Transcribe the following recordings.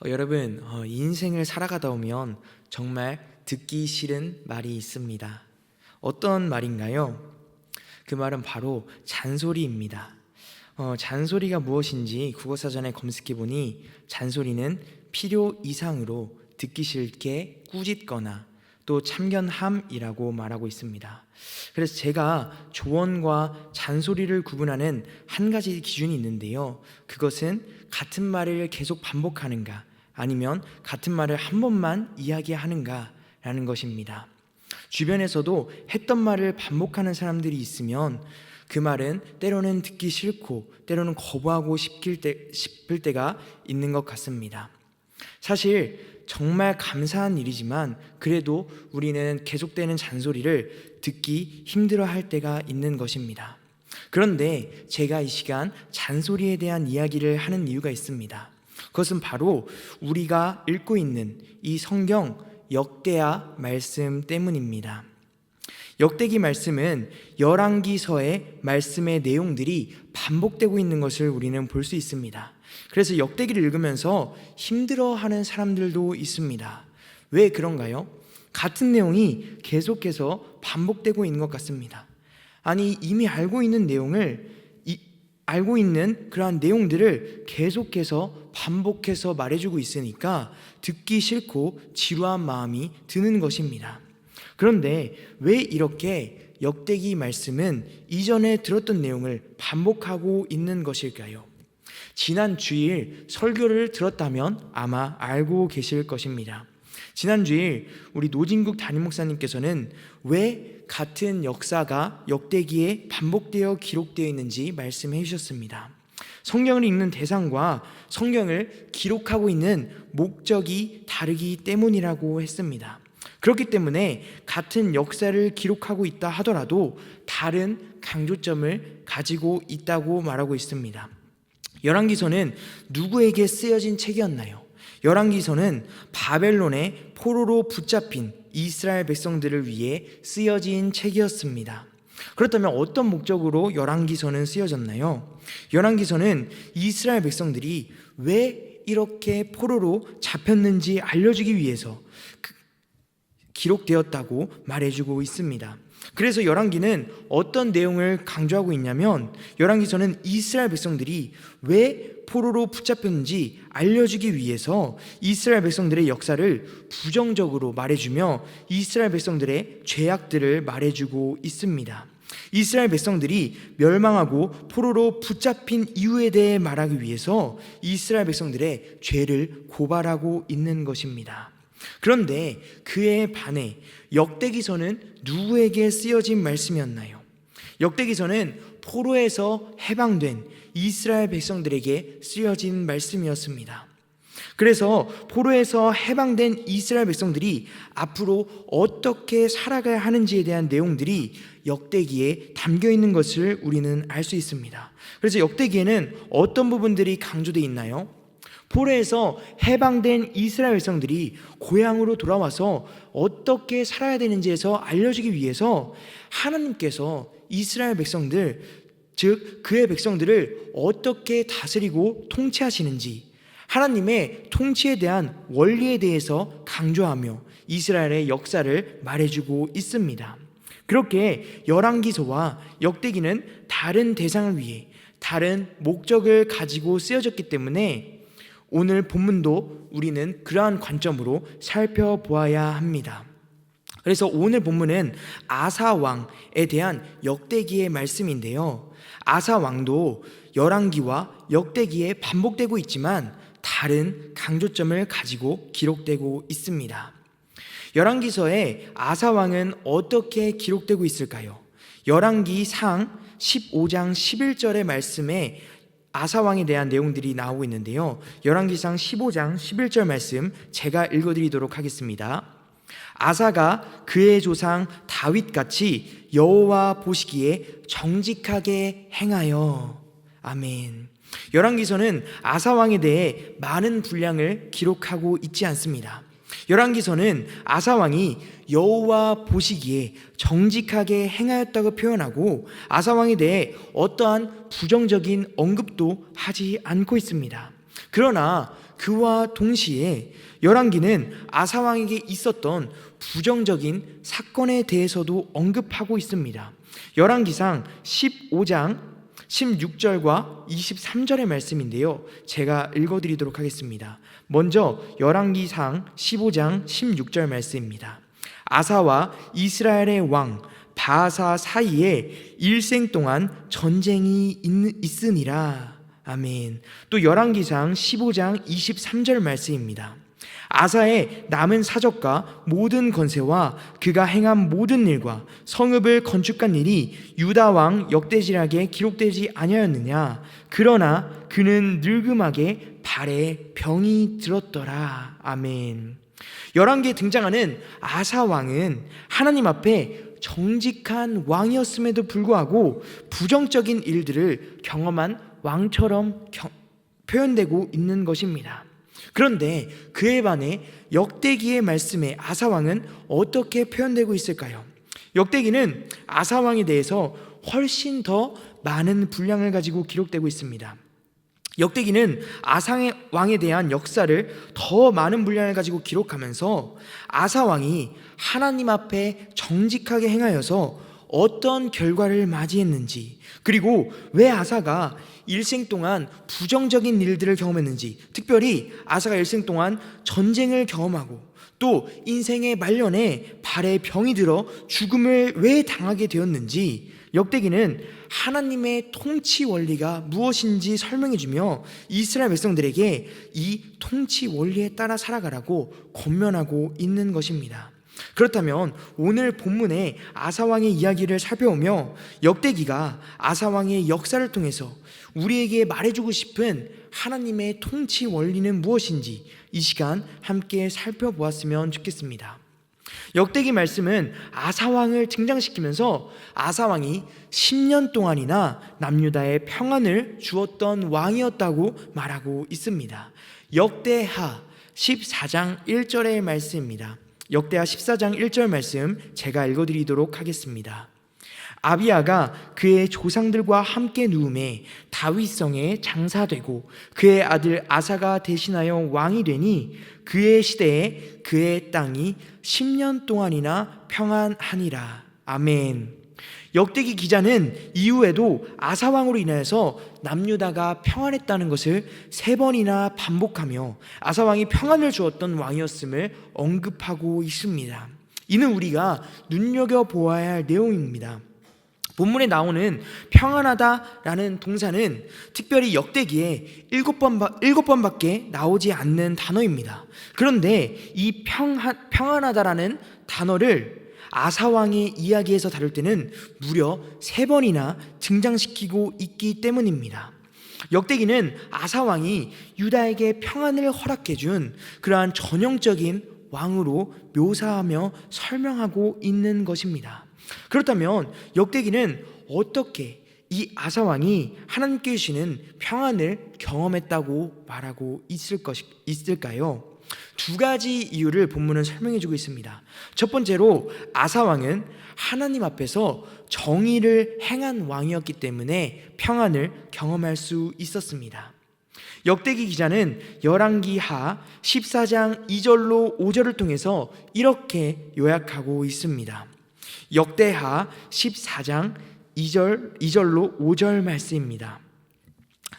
여러분, 인생을 살아가다 보면 정말 듣기 싫은 말이 있습니다. 어떤 말인가요? 그 말은 바로 잔소리입니다. 잔소리가 무엇인지 국어사전에 검색해보니 잔소리는 필요 이상으로 듣기 싫게 꾸짖거나 또 참견함이라고 말하고 있습니다. 그래서 제가 조언과 잔소리를 구분하는 한 가지 기준이 있는데요, 그것은 같은 말을 계속 반복하는가, 아니면 같은 말을 한 번만 이야기하는가 라는 것입니다. 주변에서도 했던 말을 반복하는 사람들이 있으면 그 말은 때로는 듣기 싫고 때로는 거부하고 싶을 때가 있는 것 같습니다. 사실 정말 감사한 일이지만 그래도 우리는 계속되는 잔소리를 듣기 힘들어할 때가 있는 것입니다. 그런데 제가 이 시간 잔소리에 대한 이야기를 하는 이유가 있습니다. 그것은 바로 우리가 읽고 있는 이 성경 역대하 말씀 때문입니다. 역대기 말씀은 열왕기서의 말씀의 내용들이 반복되고 있는 것을 우리는 볼 수 있습니다. 그래서 역대기를 읽으면서 힘들어하는 사람들도 있습니다. 왜 그런가요? 같은 내용이 계속해서 반복되고 있는 것 같습니다. 아니, 이미 알고 있는 알고 있는 그러한 내용들을 계속해서 반복해서 말해주고 있으니까 듣기 싫고 지루한 마음이 드는 것입니다. 그런데 왜 이렇게 역대기 말씀은 이전에 들었던 내용을 반복하고 있는 것일까요? 지난 주일 설교를 들었다면 아마 알고 계실 것입니다. 지난 주일 우리 노진국 담임 목사님께서는 왜 같은 역사가 역대기에 반복되어 기록되어 있는지 말씀해 주셨습니다. 성경을 읽는 대상과 성경을 기록하고 있는 목적이 다르기 때문이라고 했습니다. 그렇기 때문에 같은 역사를 기록하고 있다 하더라도 다른 강조점을 가지고 있다고 말하고 있습니다. 열왕기서는 누구에게 쓰여진 책이었나요? 열왕기서는 바벨론의 포로로 붙잡힌 이스라엘 백성들을 위해 쓰여진 책이었습니다. 그렇다면 어떤 목적으로 열왕기서는 쓰여졌나요? 열왕기서는 이스라엘 백성들이 왜 이렇게 포로로 잡혔는지 알려주기 위해서 기록되었다고 말해주고 있습니다. 그래서 열왕기는 어떤 내용을 강조하고 있냐면, 열왕기서는 이스라엘 백성들이 왜 포로로 붙잡혔는지 알려주기 위해서 이스라엘 백성들의 역사를 부정적으로 말해주며 이스라엘 백성들의 죄악들을 말해주고 있습니다. 이스라엘 백성들이 멸망하고 포로로 붙잡힌 이유에 대해 말하기 위해서 이스라엘 백성들의 죄를 고발하고 있는 것입니다. 그런데 그에 반해 역대기서는 누구에게 쓰여진 말씀이었나요? 역대기서는 포로에서 해방된 이스라엘 백성들에게 쓰여진 말씀이었습니다. 그래서 포로에서 해방된 이스라엘 백성들이 앞으로 어떻게 살아가야 하는지에 대한 내용들이 역대기에 담겨 있는 것을 우리는 알 수 있습니다. 그래서 역대기에는 어떤 부분들이 강조되어 있나요? 포로에서 해방된 이스라엘 백성들이 고향으로 돌아와서 어떻게 살아야 되는지에서 알려주기 위해서 하나님께서 이스라엘 백성들, 즉 그의 백성들을 어떻게 다스리고 통치하시는지, 하나님의 통치에 대한 원리에 대해서 강조하며 이스라엘의 역사를 말해주고 있습니다. 그렇게 열왕기서와 역대기는 다른 대상을 위해 다른 목적을 가지고 쓰여졌기 때문에 오늘 본문도 우리는 그러한 관점으로 살펴보아야 합니다. 그래서 오늘 본문은 아사 왕에 대한 역대기의 말씀인데요, 아사 왕도 열왕기와 역대기에 반복되고 있지만 다른 강조점을 가지고 기록되고 있습니다. 열왕기서에 아사 왕은 어떻게 기록되고 있을까요? 열왕기상 15장 11절의 말씀에 아사 왕에 대한 내용들이 나오고 있는데요, 열왕기상 15장 11절 말씀 제가 읽어드리도록 하겠습니다. 아사가 그의 조상 다윗같이 여호와 보시기에 정직하게 행하여. 아멘. 열왕기서는 아사 왕에 대해 많은 분량을 기록하고 있지 않습니다. 열왕기서는 아사 왕이 여호와 보시기에 정직하게 행하였다고 표현하고 아사 왕에 대해 어떠한 부정적인 언급도 하지 않고 있습니다. 그러나 그와 동시에 열왕기는 아사 왕에게 있었던 부정적인 사건에 대해서도 언급하고 있습니다. 열왕기상 15장 16절과 23절의 말씀인데요, 제가 읽어드리도록 하겠습니다. 먼저 열왕기상 15장 16절 말씀입니다. 아사와 이스라엘의 왕 바아사 사이에 일생 동안 전쟁이 있으니라. 아멘. 또 열왕기상 15장 23절 말씀입니다. 아사의 남은 사적과 모든 건세와 그가 행한 모든 일과 성읍을 건축한 일이 유다 왕 역대지략에 기록되지 아니하였느냐. 그러나 그는 늙음하게 발에 병이 들었더라. 아멘. 열왕기에 등장하는 아사 왕은 하나님 앞에 정직한 왕이었음에도 불구하고 부정적인 일들을 경험한 왕처럼 표현되고 있는 것입니다. 그런데 그에 반해 역대기의 말씀에 아사 왕은 어떻게 표현되고 있을까요? 역대기는 아사 왕에 대해서 훨씬 더 많은 분량을 가지고 기록되고 있습니다. 역대기는 아사 왕에 대한 역사를 더 많은 분량을 가지고 기록하면서 아사 왕이 하나님 앞에 정직하게 행하여서 어떤 결과를 맞이했는지, 그리고 왜 아사가 일생 동안 부정적인 일들을 경험했는지, 특별히 아사가 일생 동안 전쟁을 경험하고 또 인생의 말년에 발에 병이 들어 죽음을 왜 당하게 되었는지 역대기는 하나님의 통치 원리가 무엇인지 설명해주며 이스라엘 백성들에게 이 통치 원리에 따라 살아가라고 권면하고 있는 것입니다. 그렇다면 오늘 본문의 아사왕의 이야기를 살펴보며 역대기가 아사왕의 역사를 통해서 우리에게 말해주고 싶은 하나님의 통치 원리는 무엇인지 이 시간 함께 살펴보았으면 좋겠습니다. 역대기 말씀은 아사왕을 등장시키면서 아사왕이 10년 동안이나 남유다에 평안을 주었던 왕이었다고 말하고 있습니다. 역대하 14장 1절의 말씀입니다. 역대하 14장 1절 말씀 제가 읽어드리도록 하겠습니다. 아비야가 그의 조상들과 함께 누움에 다윗성에 장사되고 그의 아들 아사가 대신하여 왕이 되니 그의 시대에 그의 땅이 10년 동안이나 평안하니라. 아멘. 역대기 기자는 이후에도 아사왕으로 인하여서 남유다가 평안했다는 것을 3번이나 반복하며 아사왕이 평안을 주었던 왕이었음을 언급하고 있습니다. 이는 우리가 눈여겨보아야 할 내용입니다. 본문에 나오는 평안하다라는 동사는 특별히 역대기에 7번밖에 나오지 않는 단어입니다. 그런데 이 평안하다라는 단어를 아사왕의 이야기에서 다룰 때는 무려 3번이나 등장시키고 있기 때문입니다. 역대기는 아사왕이 유다에게 평안을 허락해준 그러한 전형적인 왕으로 묘사하며 설명하고 있는 것입니다. 그렇다면 역대기는 어떻게 이 아사왕이 하나님께 주시는 평안을 경험했다고 말하고 있을까요? 2가지 이유를 본문은 설명해주고 있습니다. 첫 번째로 아사왕은 하나님 앞에서 정의를 행한 왕이었기 때문에 평안을 경험할 수 있었습니다. 역대기 기자는 열왕기하 14장 2절로 5절을 통해서 이렇게 요약하고 있습니다. 역대하 14장 2절로 5절 말씀입니다.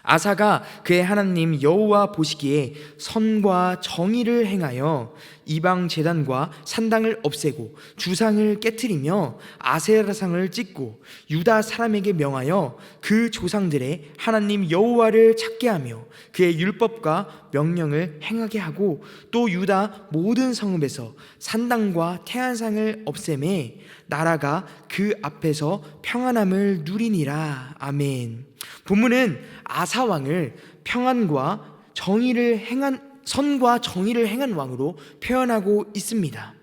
아사가 그의 하나님 여호와 보시기에 선과 정의를 행하여 이방 제단과 산당을 없애고 주상을 깨트리며 아세라상을 찢고 유다 사람에게 명하여 그 조상들의 하나님 여호와를 찾게 하며 그의 율법과 명령을 행하게 하고 또 유다 모든 성읍에서 산당과 태안상을 없애매 나라가 그 앞에서 평안함을 누리니라. 아멘. 본문은 아사왕을 평안과 정의를 행한 선과 정의를 행한 왕으로 표현하고 있습니다.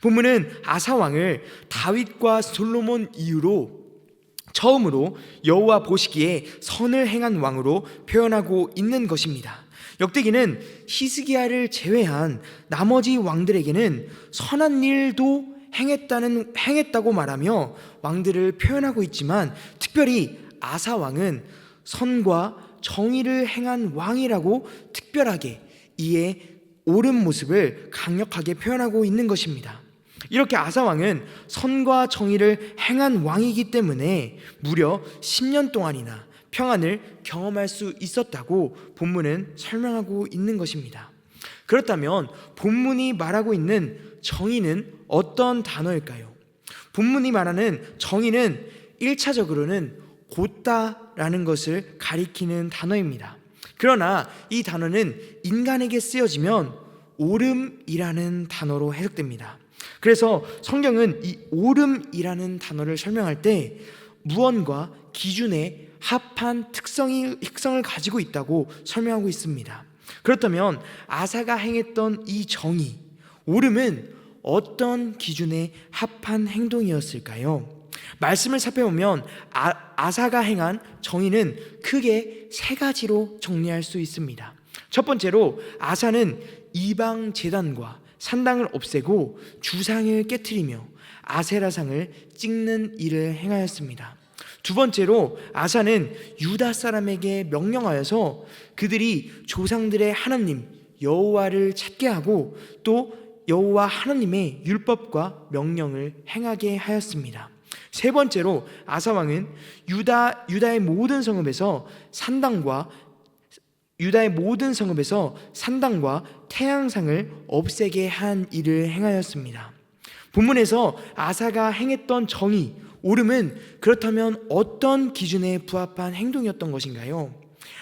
본문은 아사왕을 다윗과 솔로몬 이후로 처음으로 여호와 보시기에 선을 행한 왕으로 표현하고 있는 것입니다. 역대기는 히스기야를 제외한 나머지 왕들에게는 선한 일도 행했다고 말하며 왕들을 표현하고 있지만 특별히 아사 왕은 선과 정의를 행한 왕이라고 특별하게 이에 옳은 모습을 강력하게 표현하고 있는 것입니다. 이렇게 아사 왕은 선과 정의를 행한 왕이기 때문에 무려 10년 동안이나 평안을 경험할 수 있었다고 본문은 설명하고 있는 것입니다. 그렇다면 본문이 말하고 있는 정의는 어떤 단어일까요? 본문이 말하는 정의는 1차적으로는 곧다라는 것을 가리키는 단어입니다. 그러나 이 단어는 인간에게 쓰여지면 옳음이라는 단어로 해석됩니다. 그래서 성경은 이 옳음이라는 단어를 설명할 때 무언과 기준에 합한 특성을 가지고 있다고 설명하고 있습니다. 그렇다면 아사가 행했던 이 정의, 옳음은 어떤 기준에 합한 행동이었을까요? 말씀을 살펴보면 아사가 행한 정의는 크게 세 가지로 정리할 수 있습니다. 첫 번째로 아사는 이방 제단과 산당을 없애고 주상을 깨트리며 아세라상을 찍는 일을 행하였습니다. 두 번째로 아사는 유다 사람에게 명령하여서 그들이 조상들의 하나님 여호와를 찾게 하고 또 여호와 하나님의 율법과 명령을 행하게 하였습니다. 세 번째로 아사 왕은 유다의 모든 성읍에서 산당과 태양상을 없애게 한 일을 행하였습니다. 본문에서 아사가 행했던 정의, 옳음은 그렇다면 어떤 기준에 부합한 행동이었던 것인가요?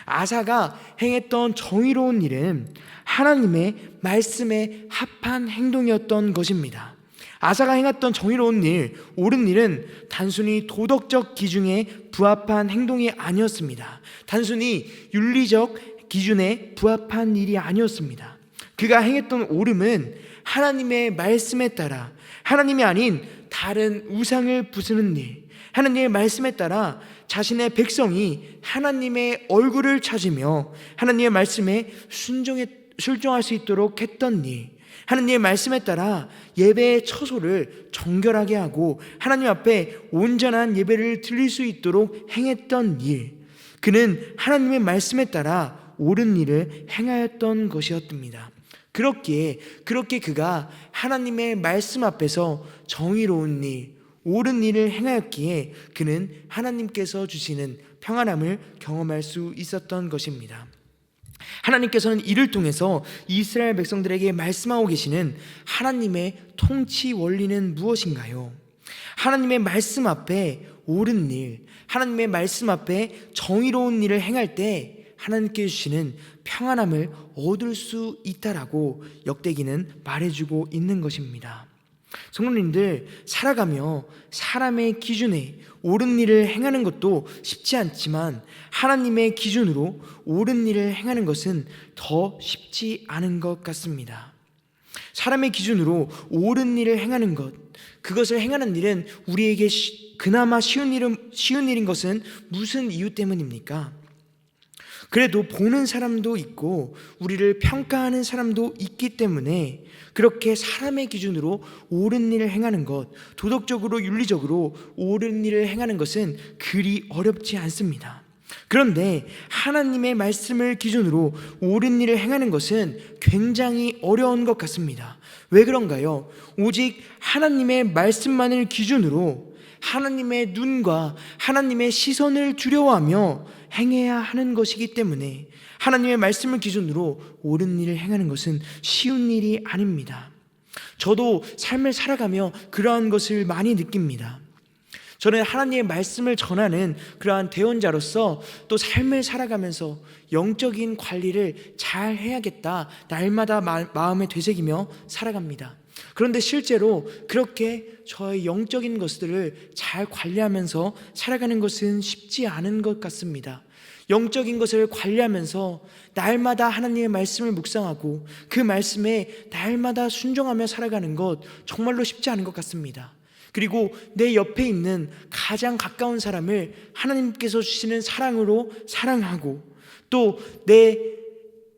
아사가 행했던 정의로운 일은 하나님의 말씀에 합한 행동이었던 것입니다. 아사가 행했던 정의로운 일, 옳은 일은 단순히 도덕적 기준에 부합한 행동이 아니었습니다. 단순히 윤리적 기준에 부합한 일이 아니었습니다. 그가 행했던 옳음은 하나님의 말씀에 따라 하나님이 아닌 다른 우상을 부수는 일, 하나님의 말씀에 따라 자신의 백성이 하나님의 얼굴을 찾으며 하나님의 말씀에 순종할 수 있도록 했던 일, 하나님의 말씀에 따라 예배의 처소를 정결하게 하고 하나님 앞에 온전한 예배를 드릴 수 있도록 행했던 일, 그는 하나님의 말씀에 따라 옳은 일을 행하였던 것이었답니다. 그렇게 그가 하나님의 말씀 앞에서 정의로운 일, 옳은 일을 행하였기에 그는 하나님께서 주시는 평안함을 경험할 수 있었던 것입니다. 하나님께서는 이를 통해서 이스라엘 백성들에게 말씀하고 계시는 하나님의 통치 원리는 무엇인가요? 하나님의 말씀 앞에 옳은 일, 하나님의 말씀 앞에 정의로운 일을 행할 때 하나님께 주시는 평안함을 얻을 수 있다라고 역대기는 말해주고 있는 것입니다. 성도님들, 살아가며 사람의 기준에 옳은 일을 행하는 것도 쉽지 않지만 하나님의 기준으로 옳은 일을 행하는 것은 더 쉽지 않은 것 같습니다. 사람의 기준으로 옳은 일을 행하는 것, 그것을 행하는 일은 우리에게 그나마 쉬운 일인 것은 무슨 이유 때문입니까? 그래도 보는 사람도 있고 우리를 평가하는 사람도 있기 때문에 그렇게 사람의 기준으로 옳은 일을 행하는 것, 도덕적으로 윤리적으로 옳은 일을 행하는 것은 그리 어렵지 않습니다. 그런데 하나님의 말씀을 기준으로 옳은 일을 행하는 것은 굉장히 어려운 것 같습니다. 왜 그런가요? 오직 하나님의 말씀만을 기준으로 하나님의 눈과 하나님의 시선을 두려워하며 행해야 하는 것이기 때문에 하나님의 말씀을 기준으로 옳은 일을 행하는 것은 쉬운 일이 아닙니다. 저도 삶을 살아가며 그러한 것을 많이 느낍니다. 저는 하나님의 말씀을 전하는 그러한 대언자로서 또 삶을 살아가면서 영적인 관리를 잘 해야겠다 날마다 마음에 되새기며 살아갑니다. 그런데 실제로 그렇게 저의 영적인 것들을 잘 관리하면서 살아가는 것은 쉽지 않은 것 같습니다. 영적인 것을 관리하면서 날마다 하나님의 말씀을 묵상하고 그 말씀에 날마다 순종하며 살아가는 것 정말로 쉽지 않은 것 같습니다. 그리고 내 옆에 있는 가장 가까운 사람을 하나님께서 주시는 사랑으로 사랑하고 또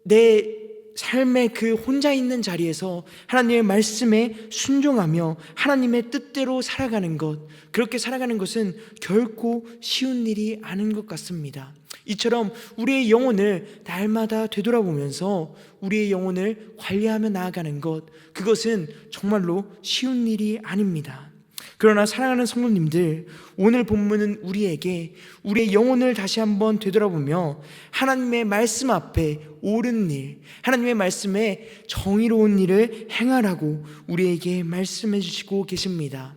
내 삶의 그 혼자 있는 자리에서 하나님의 말씀에 순종하며 하나님의 뜻대로 살아가는 것, 그렇게 살아가는 것은 결코 쉬운 일이 아닌 것 같습니다. 이처럼 우리의 영혼을 날마다 되돌아보면서 우리의 영혼을 관리하며 나아가는 것, 그것은 정말로 쉬운 일이 아닙니다. 그러나 사랑하는 성도님들, 오늘 본문은 우리에게 우리의 영혼을 다시 한번 되돌아보며 하나님의 말씀 앞에 옳은 일, 하나님의 말씀에 정의로운 일을 행하라고 우리에게 말씀해 주시고 계십니다.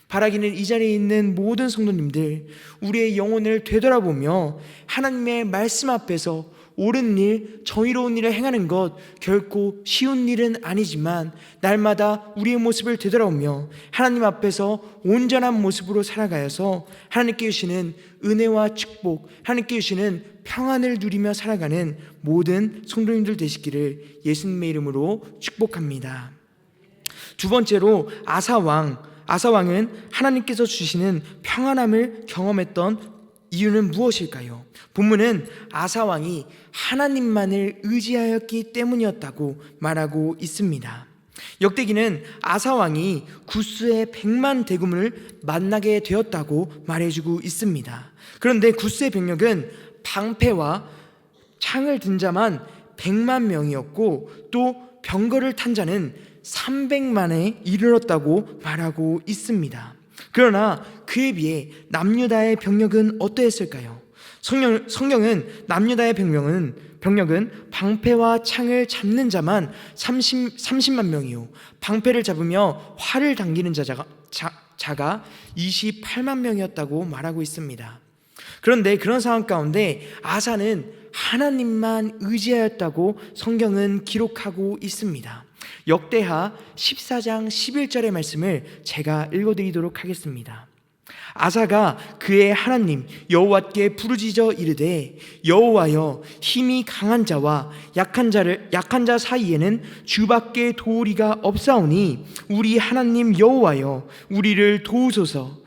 바라기는 이 자리에 있는 모든 성도님들, 우리의 영혼을 되돌아보며 하나님의 말씀 앞에서 옳은 일, 정의로운 일을 행하는 것 결코 쉬운 일은 아니지만 날마다 우리의 모습을 되돌아오며 하나님 앞에서 온전한 모습으로 살아가서 하나님께 주시는 은혜와 축복, 하나님께 주시는 평안을 누리며 살아가는 모든 성도님들 되시기를 예수님의 이름으로 축복합니다. 두 번째로 아사왕은 하나님께서 주시는 평안함을 경험했던 이유는 무엇일까요? 본문은 아사왕이 하나님만을 의지하였기 때문이었다고 말하고 있습니다. 역대기는 아사왕이 구스의 100만 대군을 만나게 되었다고 말해주고 있습니다. 그런데 구스의 병력은 방패와 창을 든 자만 100만 명이었고 또 병거를 탄 자는 300만에 이르렀다고 말하고 있습니다. 그러나 그에 비해 남유다의 병력은 어떠했을까요? 성경은 남유다의 병력은 방패와 창을 잡는 자만 30만 명이요 방패를 잡으며 활을 당기는 자가 28만 명이었다고 말하고 있습니다. 그런데 그런 상황 가운데 아사는 하나님만 의지하였다고 성경은 기록하고 있습니다. 역대하 14장 11절의 말씀을 제가 읽어드리도록 하겠습니다. 아사가 그의 하나님 여호와께 부르짖어 이르되 여호와여, 힘이 강한 자와 약한 자 사이에는 주밖에 도우리가 없사오니 우리 하나님 여호와여, 우리를 도우소서.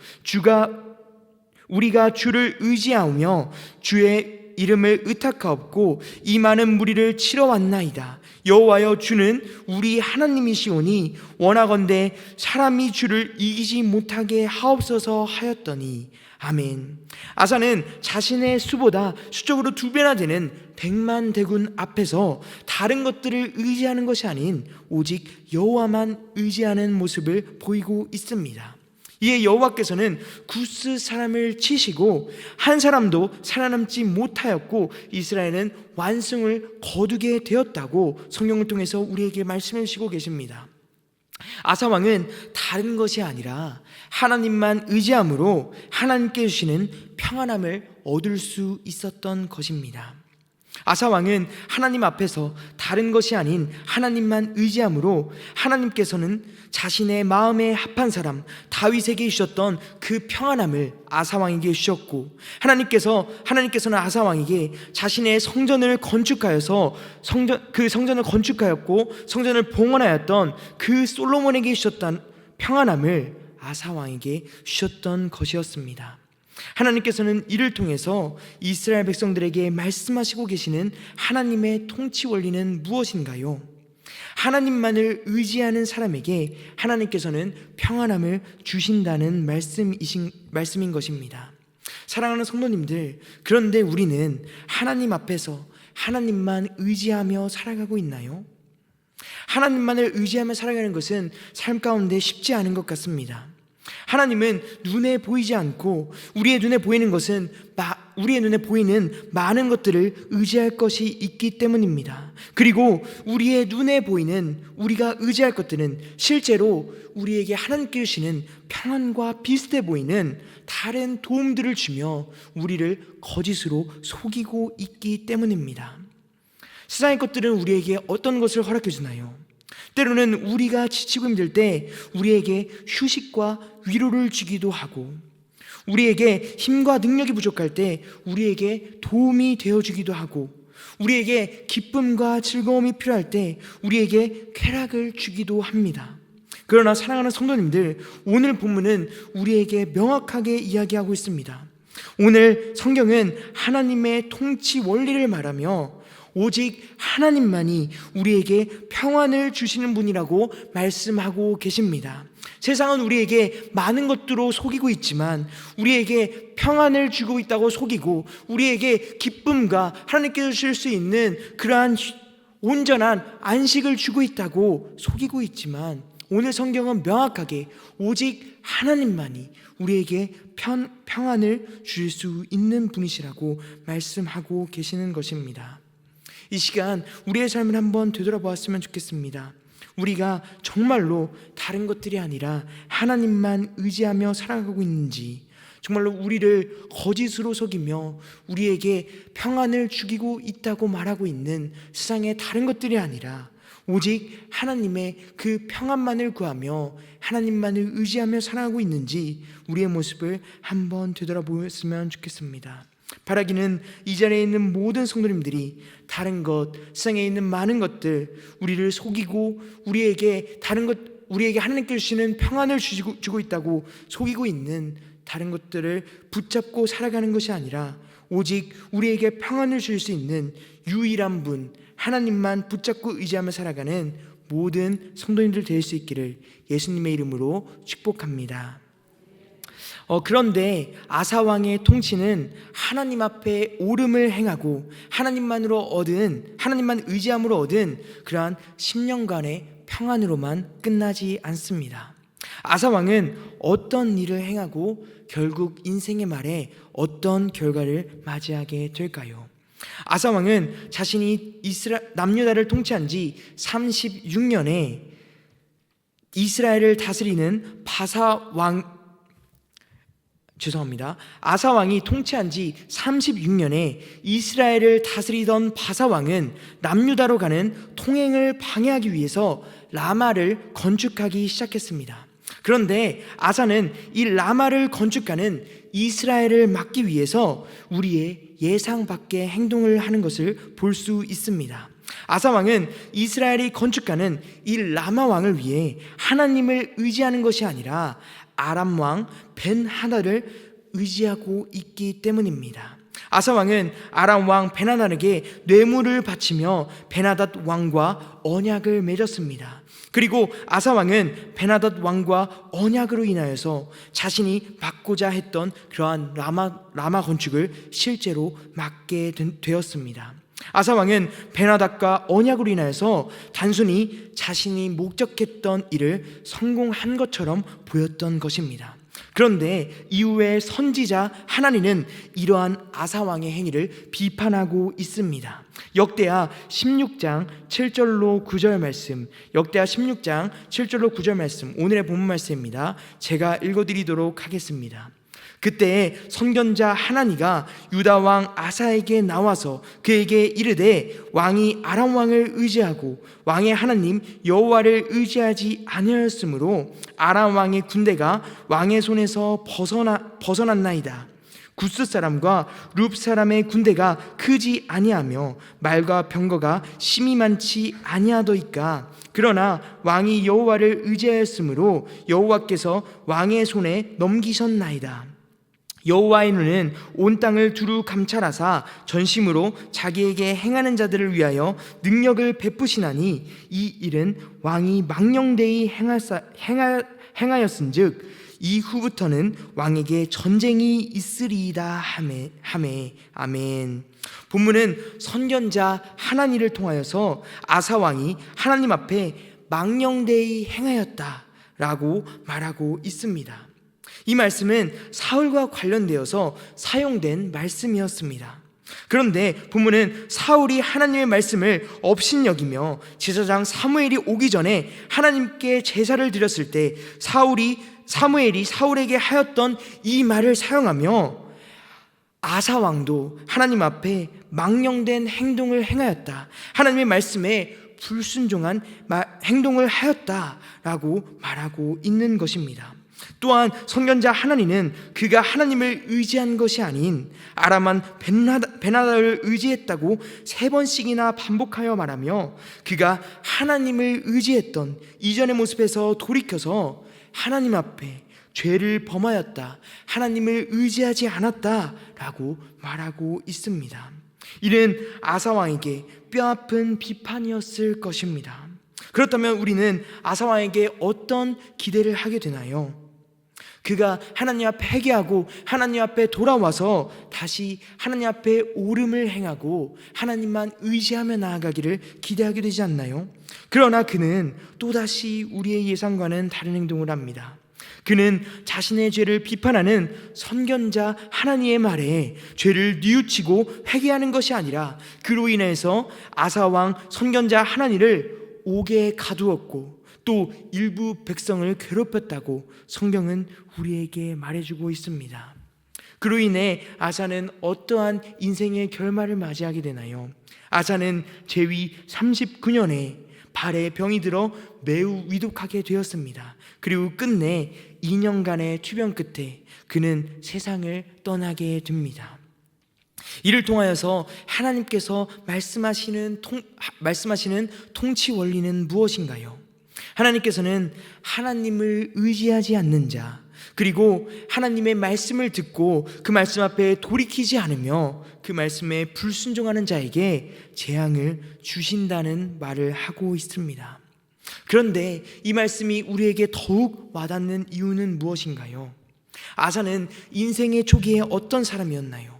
우리가 주를 의지하며 주의 이름을 의탁하옵고 이 많은 무리를 치러 왔나이다. 여호와여, 주는 우리 하나님이시오니 원하건대 사람이 주를 이기지 못하게 하옵소서 하였더니 아멘. 아사는 자신의 수보다 수적으로 2배나 되는 100만 대군 앞에서 다른 것들을 의지하는 것이 아닌 오직 여호와만 의지하는 모습을 보이고 있습니다. 이에 여호와께서는 구스 사람을 치시고 한 사람도 살아남지 못하였고 이스라엘은 완승을 거두게 되었다고 성경을 통해서 우리에게 말씀해 주시고 계십니다. 아사 왕은 다른 것이 아니라 하나님만 의지함으로 하나님께 주시는 평안함을 얻을 수 있었던 것입니다. 아사 왕은 하나님 앞에서 다른 것이 아닌 하나님만 의지함으로 하나님께서는 자신의 마음에 합한 사람 다윗에게 주셨던 그 평안함을 아사 왕에게 주셨고 하나님께서는 아사 왕에게 자신의 성전을 건축하여서 그 성전을 건축하였고 성전을 봉헌하였던 그 솔로몬에게 주셨던 평안함을 아사 왕에게 주셨던 것이었습니다. 하나님께서는 이를 통해서 이스라엘 백성들에게 말씀하시고 계시는 하나님의 통치 원리는 무엇인가요? 하나님만을 의지하는 사람에게 하나님께서는 평안함을 주신다는 말씀인 것입니다. 사랑하는 성도님들, 그런데 우리는 하나님 앞에서 하나님만 의지하며 살아가고 있나요? 하나님만을 의지하며 살아가는 것은 삶 가운데 쉽지 않은 것 같습니다. 하나님은 눈에 보이지 않고 우리의 눈에 보이는 많은 것들을 의지할 것이 있기 때문입니다. 그리고 우리의 눈에 보이는 우리가 의지할 것들은 실제로 우리에게 하나님께 주시는 평안과 비슷해 보이는 다른 도움들을 주며 우리를 거짓으로 속이고 있기 때문입니다. 세상의 것들은 우리에게 어떤 것을 허락해 주나요? 때로는 우리가 지치고 힘들 때 우리에게 휴식과 위로를 주기도 하고, 우리에게 힘과 능력이 부족할 때 우리에게 도움이 되어주기도 하고, 우리에게 기쁨과 즐거움이 필요할 때 우리에게 쾌락을 주기도 합니다. 그러나 사랑하는 성도님들, 오늘 본문은 우리에게 명확하게 이야기하고 있습니다. 오늘 성경은 하나님의 통치 원리를 말하며 오직 하나님만이 우리에게 평안을 주시는 분이라고 말씀하고 계십니다. 세상은 우리에게 많은 것들로 속이고 있지만, 우리에게 평안을 주고 있다고 속이고, 우리에게 기쁨과 하나님께서 주실 수 있는 그러한 온전한 안식을 주고 있다고 속이고 있지만, 오늘 성경은 명확하게 오직 하나님만이 우리에게 평안을 주실 수 있는 분이시라고 말씀하고 계시는 것입니다. 이 시간 우리의 삶을 한번 되돌아보았으면 좋겠습니다. 우리가 정말로 다른 것들이 아니라 하나님만 의지하며 살아가고 있는지, 정말로 우리를 거짓으로 속이며 우리에게 평안을 주기고 있다고 말하고 있는 세상의 다른 것들이 아니라 오직 하나님의 그 평안만을 구하며 하나님만을 의지하며 살아가고 있는지 우리의 모습을 한번 되돌아보았으면 좋겠습니다. 바라기는 이 자리에 있는 모든 성도님들이 다른 것, 세상에 있는 많은 것들, 우리를 속이고 우리에게 하나님께 주시는 평안을 주고 있다고 속이고 있는 다른 것들을 붙잡고 살아가는 것이 아니라 오직 우리에게 평안을 주실 수 있는 유일한 분, 하나님만 붙잡고 의지하며 살아가는 모든 성도님들 될 수 있기를 예수님의 이름으로 축복합니다. 그런데 아사 왕의 통치는 하나님 앞에 옳음을 행하고 하나님만 의지함으로 얻은 그러한 10년간의 평안으로만 끝나지 않습니다. 아사 왕은 어떤 일을 행하고 결국 인생의 말에 어떤 결과를 맞이하게 될까요? 아사 왕은 자신이 남유다를 통치한 지 36년에 이스라엘을 다스리는 아사 왕이 통치한 지 36년에 이스라엘을 다스리던 바사 왕은 남유다로 가는 통행을 방해하기 위해서 라마를 건축하기 시작했습니다. 그런데 아사는 이 라마를 건축하는 이스라엘을 막기 위해서 우리의 예상 밖의 행동을 하는 것을 볼 수 있습니다. 아사 왕은 이스라엘이 건축하는 이 라마 왕을 위해 하나님을 의지하는 것이 아니라 아람 왕 벤하닷을 의지하고 있기 때문입니다. 아사 왕은 아람 왕 벤하닷에게 뇌물을 바치며 벤하닷 왕과 언약을 맺었습니다. 그리고 아사 왕은 벤하닷 왕과 언약으로 인하여서 자신이 막고자 했던 그러한 라마 건축을 실제로 막게 되었습니다. 아사 왕은 벤하닷과 언약으로 인하여서 단순히 자신이 목적했던 일을 성공한 것처럼 보였던 것입니다. 그런데 이후에 선지자 하나니는 이러한 아사 왕의 행위를 비판하고 있습니다. 역대하 16장 7절로 9절 말씀, 역대하 16장 7절로 9절 말씀, 오늘의 본문 말씀입니다. 제가 읽어드리도록 하겠습니다. 그때 선견자 하나니가 유다 왕 아사에게 나와서 그에게 이르되 왕이 아람 왕을 의지하고 왕의 하나님 여호와를 의지하지 아니하였으므로 아람 왕의 군대가 왕의 손에서 벗어났나이다. 구스 사람과 룹 사람의 군대가 크지 아니하며 말과 병거가 심히 많지 아니하더이까. 그러나 왕이 여호와를 의지하였으므로 여호와께서 왕의 손에 넘기셨나이다. 여호와의 눈은 온 땅을 두루 감찰하사 전심으로 자기에게 행하는 자들을 위하여 능력을 베푸시나니 이 일은 왕이 망령되이 행하였은즉 이후부터는 왕에게 전쟁이 있으리이다 하매. 아멘. 본문은 선견자 하나니를 통하여서 아사 왕이 하나님 앞에 망령되이 행하였다라고 말하고 있습니다. 이 말씀은 사울과 관련되어서 사용된 말씀이었습니다. 그런데 본문은 사울이 하나님의 말씀을 업신여기며 제사장 사무엘이 오기 전에 하나님께 제사를 드렸을 때 사무엘이 사울에게 하였던 이 말을 사용하며 아사 왕도 하나님 앞에 망령된 행동을 행하였다, 하나님의 말씀에 불순종한 행동을 하였다라고 말하고 있는 것입니다. 또한 선견자 하나니는 그가 하나님을 의지한 것이 아닌 아람왕 벤하닷을 의지했다고 3번씩이나 반복하여 말하며 그가 하나님을 의지했던 이전의 모습에서 돌이켜서 하나님 앞에 죄를 범하였다, 하나님을 의지하지 않았다라고 말하고 있습니다. 이는 아사 왕에게 뼈아픈 비판이었을 것입니다. 그렇다면 우리는 아사 왕에게 어떤 기대를 하게 되나요? 그가 하나님 앞에 회개하고 하나님 앞에 돌아와서 다시 하나님 앞에 옳음을 행하고 하나님만 의지하며 나아가기를 기대하게 되지 않나요? 그러나 그는 또다시 우리의 예상과는 다른 행동을 합니다. 그는 자신의 죄를 비판하는 선견자 하나님의 말에 죄를 뉘우치고 회개하는 것이 아니라 그로 인해서 아사왕 선견자 하나님을 옥에 가두었고 또 일부 백성을 괴롭혔다고 성경은 우리에게 말해주고 있습니다. 그로 인해 아사는 어떠한 인생의 결말을 맞이하게 되나요? 아사는 제위 39년에 발에 병이 들어 매우 위독하게 되었습니다. 그리고 끝내 2년간의 투병 끝에 그는 세상을 떠나게 됩니다. 이를 통하여서 하나님께서 말씀하시는 통치 원리는 무엇인가요? 하나님께서는 하나님을 의지하지 않는 자, 그리고 하나님의 말씀을 듣고 그 말씀 앞에 돌이키지 않으며 그 말씀에 불순종하는 자에게 재앙을 주신다는 말을 하고 있습니다. 그런데 이 말씀이 우리에게 더욱 와닿는 이유는 무엇인가요? 아사는 인생의 초기에 어떤 사람이었나요?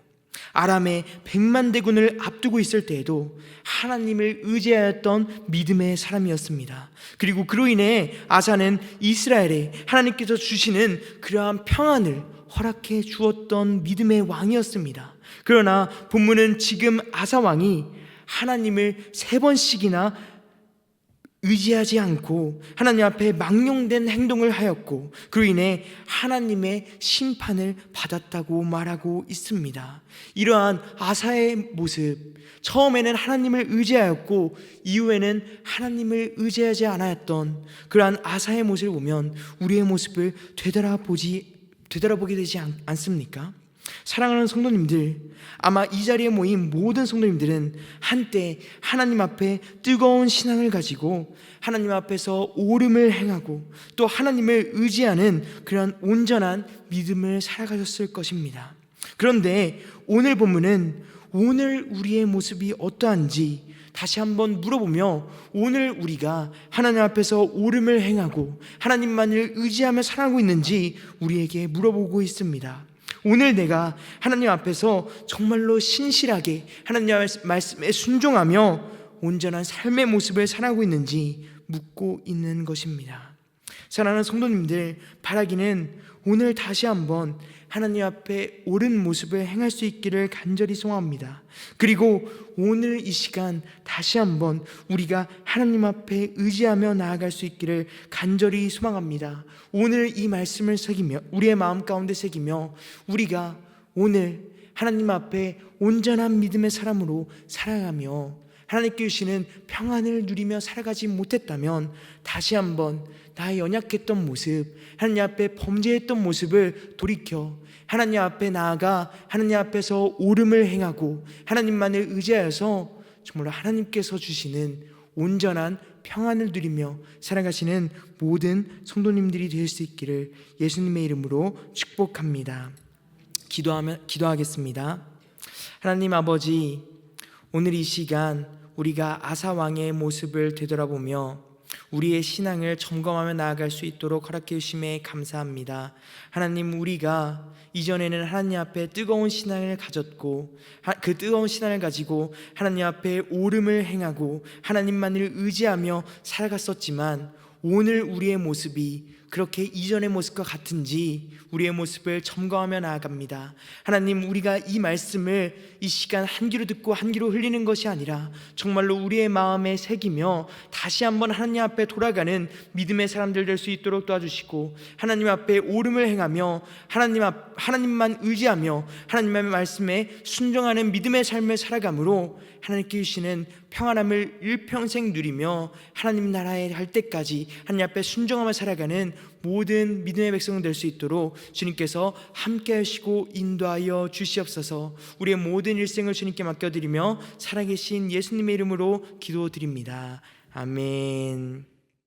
아람의 100만 대군을 앞두고 있을 때에도 하나님을 의지하였던 믿음의 사람이었습니다. 그리고 그로 인해 아사는 이스라엘에 하나님께서 주시는 그러한 평안을 허락해 주었던 믿음의 왕이었습니다. 그러나 본문은 지금 아사 왕이 하나님을 3번씩이나 의지하지 않고 하나님 앞에 망령된 행동을 하였고 그로 인해 하나님의 심판을 받았다고 말하고 있습니다. 이러한 아사의 모습, 처음에는 하나님을 의지하였고 이후에는 하나님을 의지하지 않았던 그러한 아사의 모습을 보면 우리의 모습을 되돌아보게 되지 않습니까? 사랑하는 성도님들, 아마 이 자리에 모인 모든 성도님들은 한때 하나님 앞에 뜨거운 신앙을 가지고 하나님 앞에서 옳음을 행하고 또 하나님을 의지하는 그런 온전한 믿음을 살아가셨을 것입니다. 그런데 오늘 본문은 오늘 우리의 모습이 어떠한지 다시 한번 물어보며 오늘 우리가 하나님 앞에서 옳음을 행하고 하나님만을 의지하며 살아가고 있는지 우리에게 물어보고 있습니다. 오늘 내가 하나님 앞에서 정말로 신실하게 하나님의 말씀에 순종하며 온전한 삶의 모습을 살아가고 있는지 묻고 있는 것입니다. 사랑하는 성도님들, 바라기는 오늘 다시 한번 하나님 앞에 옳은 모습을 행할 수 있기를 간절히 소원합니다. 그리고 오늘 이 시간 다시 한번 우리가 하나님 앞에 의지하며 나아갈 수 있기를 간절히 소망합니다. 오늘 이 말씀을 새기며 우리의 마음 가운데 새기며 우리가 오늘 하나님 앞에 온전한 믿음의 사람으로 살아가며 하나님께 주시는 평안을 누리며 살아가지 못했다면 다시 한번 나의 연약했던 모습, 하나님 앞에 범죄했던 모습을 돌이켜 하나님 앞에 나아가 하나님 앞에서 옳음을 행하고 하나님만을 의지하여서 정말로 하나님께서 주시는 온전한 평안을 누리며 살아가시는 모든 성도님들이 될 수 있기를 예수님의 이름으로 축복합니다. 기도하겠습니다. 하나님 아버지, 오늘 이 시간 우리가 아사 왕의 모습을 되돌아보며 우리의 신앙을 점검하며 나아갈 수 있도록 허락해 주심에 감사합니다. 하나님, 우리가 이전에는 하나님 앞에 뜨거운 신앙을 가졌고 그 뜨거운 신앙을 가지고 하나님 앞에 옳음을 행하고 하나님만을 의지하며 살아갔었지만 오늘 우리의 모습이 그렇게 이전의 모습과 같은지 우리의 모습을 점검하며 나아갑니다. 하나님, 우리가 이 말씀을 이 시간 한 귀로 듣고 한 귀로 흘리는 것이 아니라 정말로 우리의 마음에 새기며 다시 한번 하나님 앞에 돌아가는 믿음의 사람들 될 수 있도록 도와주시고 하나님 앞에 옳음을 행하며 하나님만 의지하며 하나님의 말씀에 순종하는 믿음의 삶을 살아감으로 하나님께 주시는 평안함을 일평생 누리며 하나님 나라에 갈 때까지 하나님 앞에 순종하며 살아가는 모든 믿음의 백성 될 수 있도록 주님께서 함께 하시고 인도하여 주시옵소서. 우리의 모든 일생을 주님께 맡겨드리며 살아계신 예수님의 이름으로 기도드립니다. 아멘.